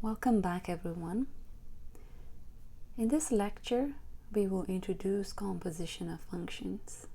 Welcome back, everyone. In this lecture, we will introduce composition of functions.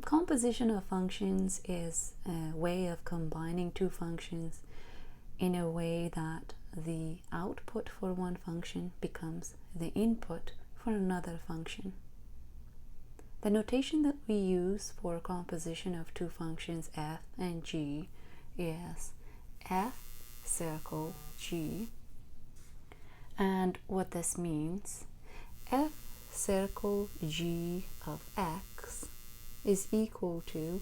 Composition of functions is a way of combining two functions in a way that the output for one function becomes the input for another function. The notation that we use for composition of two functions f and g is f circle g, and what this means, f circle g of x is equal to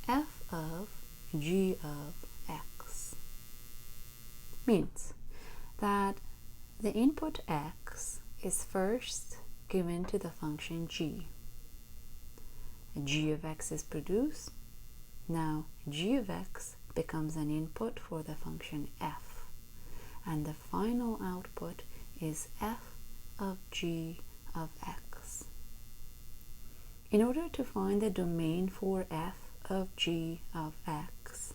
f of g of x. Means that the input x is first given to the function g. G of x is produced. Now g of x becomes an input for the function f, and the final output is f of g of x. In order to find the domain for f of g of x,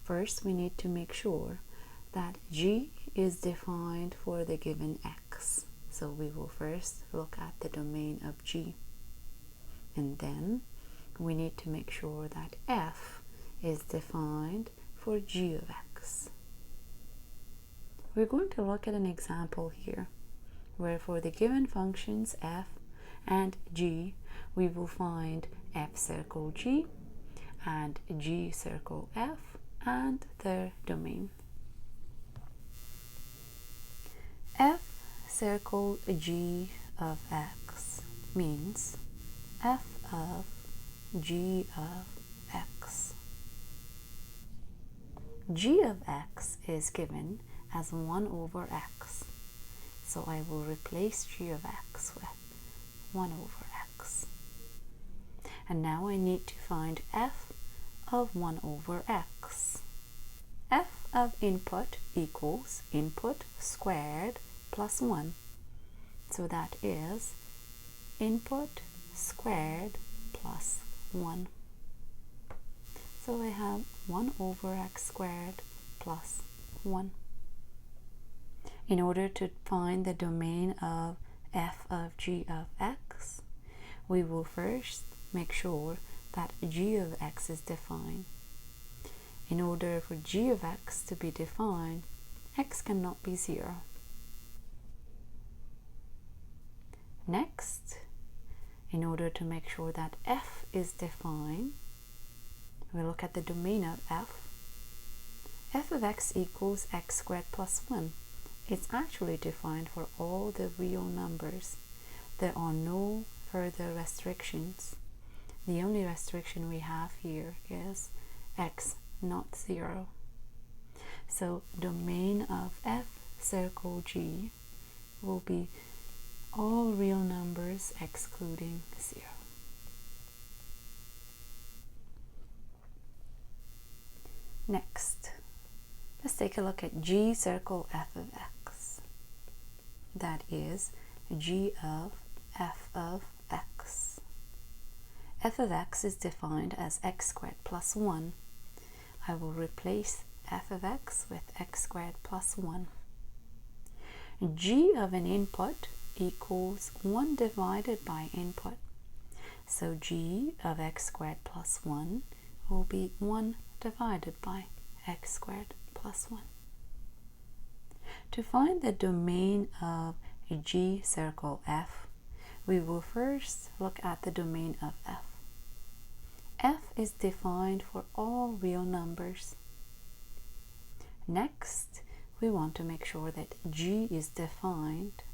first we need to make sure that g is defined for the given x. So we will first look at the domain of g, and then we need to make sure that f is defined for g of x. We're going to look at an example here where for the given functions f and g, we will find f circle g and g circle f and their domain. F circle g of x means f of g of x. G of x is given as 1 over x, so I will replace g of x with 1 over x. And now I need to find f of 1 over x. F of input equals input squared plus 1, so that is input squared plus 1. So I have 1 over x squared plus 1. In order to find the domain of f of g of x, we will first make sure that g of x is defined. In order for g of x to be defined, x cannot be 0. Next, in order to make sure that f is defined, we look at the domain of f. F of x equals x squared plus 1. It's actually defined for all the real numbers. There are no further restrictions. The only restriction we have here is x not 0. So domain of f circle g will be all real numbers excluding 0. Next, let's take a look at g circle f of x. That is g of f of x. F of x is defined as x squared plus 1. I will replace f of x with x squared plus 1. G of an input equals 1 divided by input. So g of x squared plus 1 will be 1 divided by x squared plus 1. To find the domain of a g circle f, we will first look at the domain of f. F is defined for all real numbers. Next, we want to make sure that g is defined.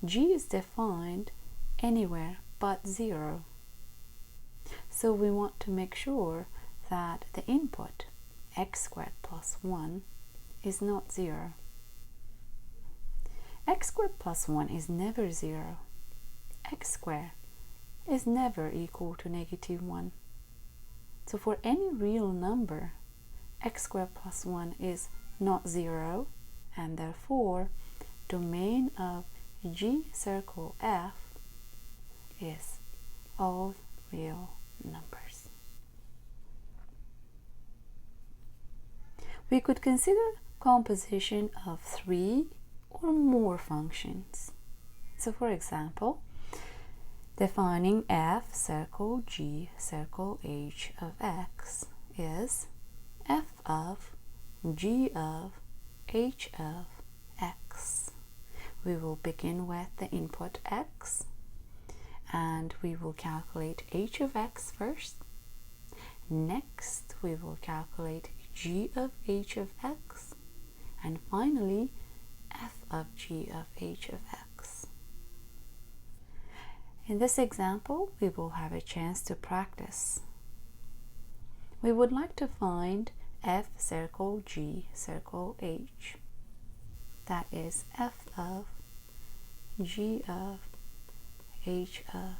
G is defined anywhere but 0. So we want to make sure that the input x squared plus 1 is not 0. X squared plus 1 is never 0. X squared is never equal to negative 1. So for any real number, x squared plus 1 is not 0, and therefore domain of g circle f is all real numbers. We could consider composition of 3 or more functions. So for example, defining f circle g circle h of x is f of g of h of x. We will begin with the input x, and we will calculate h of x first. Next, we will calculate g of h of x, and finally f of g of h of x. In this example, we will have a chance to practice. We would like to find f circle g circle h. That is f of g of h of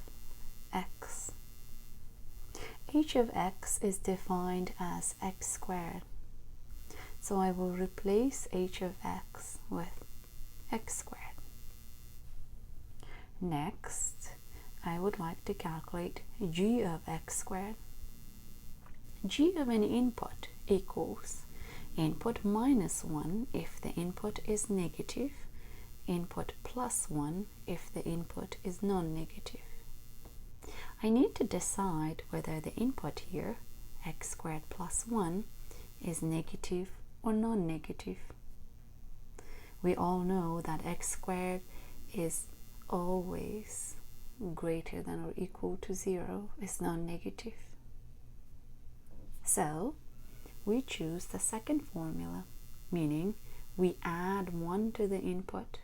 x. H of x is defined as x squared. So I will replace h of x with x squared. Next, I would like to calculate g of x squared. G of an input equals input minus 1 if the input is negative, input plus 1 if the input is non-negative. I need to decide whether the input here, x squared plus 1, is negative or non-negative. We all know that x squared is always greater than or equal to 0, is non-negative. So we choose the second formula, meaning we add 1 to the input.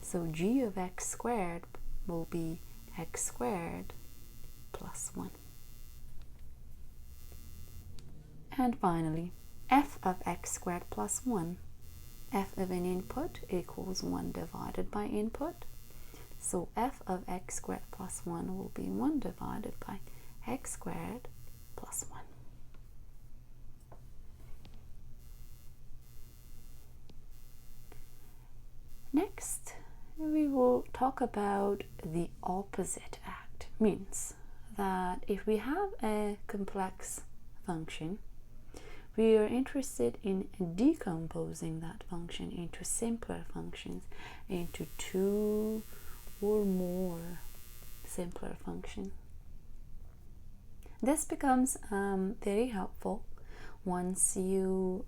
So g of x squared will be x squared plus 1. And finally, f of x squared plus 1. F of an input equals 1 divided by input. So f of x squared plus 1 will be 1 divided by x squared plus 1. Next, we will talk about the opposite act. Means that if we have a complex function, we are interested in decomposing that function into simpler functions, into 2 or more simpler functions. This becomes very helpful once you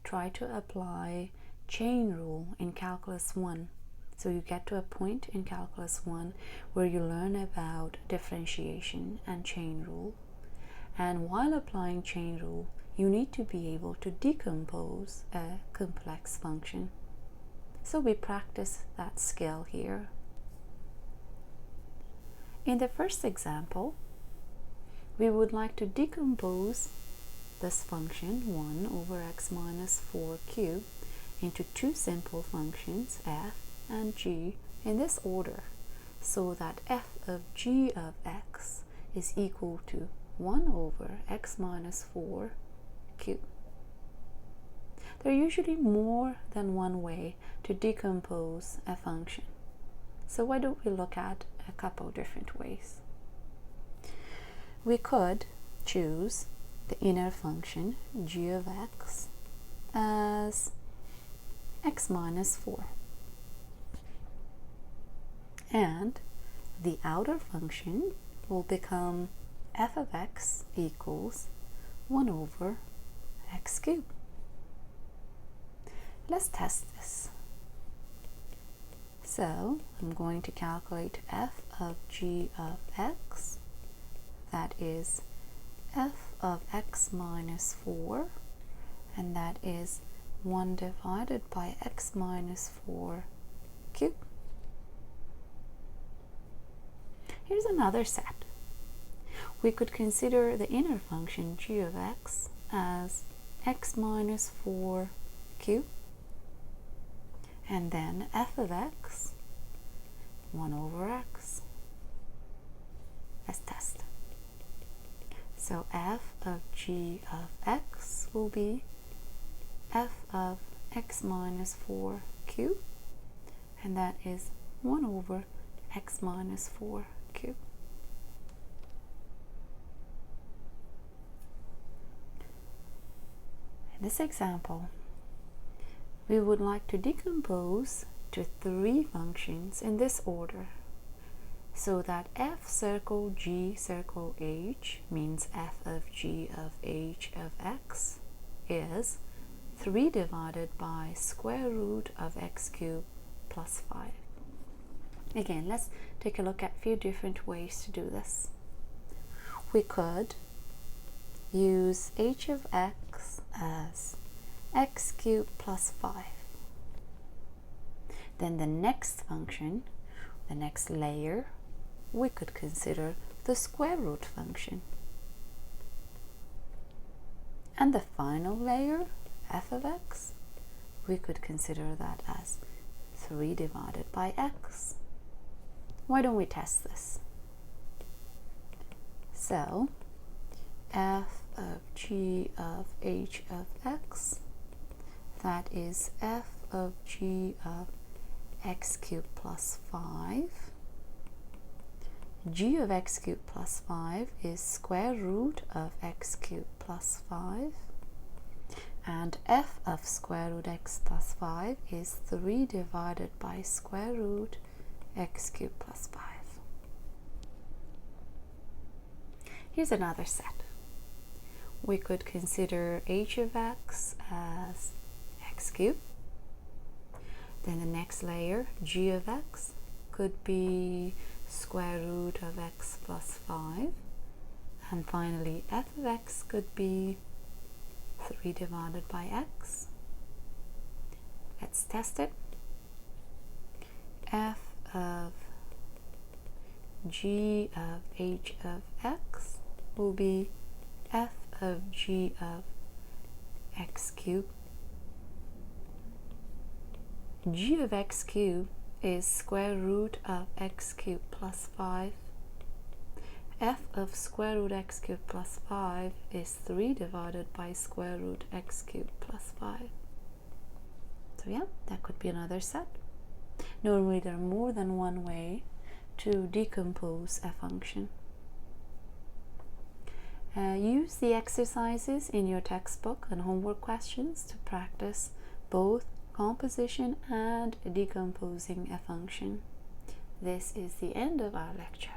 try to apply chain rule in Calculus 1. So you get to a point in Calculus 1 where you learn about differentiation and chain rule. And while applying chain rule, you need to be able to decompose a complex function. So we practice that skill here. In the first example, we would like to decompose this function 1 over x minus 4 cubed into 2 simple functions f and g in this order, so that f of g of x is equal to 1 over x minus 4 cubed. There are usually more than one way to decompose a function. So why don't we look at a couple different ways? We could choose the inner function g of x as x minus 4. And the outer function will become f of x equals 1 over x cubed. Let's test this. So I'm going to calculate f of g of x. That is f of x minus 4, and that is 1 divided by x minus 4 cubed. Here's another set. We could consider the inner function g of x as x minus 4 cubed, and then f of x, 1 over x. Let's test. So f of g of x will be f of x minus 4 cubed, and that is 1 over x minus 4 cubed. In this example, we would like to decompose to 3 functions in this order, so that f circle g circle h means f of g of h of x is 3 divided by square root of x cubed plus 5. Again, let's take a look at a few different ways to do this. We could use h of x as x cubed plus 5. Then the next function, the next layer, we could consider the square root function. And the final layer, f of x, we could consider that as 3 divided by x. Why don't we test this? So, f of g of h of x, that is f of g of x cubed plus 5. G of x cubed plus 5 is square root of x cubed plus 5. And f of square root x plus 5 is 3 divided by square root x cubed plus 5. Here's another set. We could consider h of x as x cubed. Then the next layer, g of x, could be square root of x plus 5. And finally, f of x could be 3 divided by x. Let's test it. F of g of h of x will be f of g of x cubed. G of x cubed is square root of x cubed plus 5. F of square root x cubed plus 5 is 3 divided by square root x cubed plus 5. So yeah, that could be another set. Normally there are more than one way to decompose a function. Use the exercises in your textbook and homework questions to practice both composition and decomposing a function. This is the end of our lecture.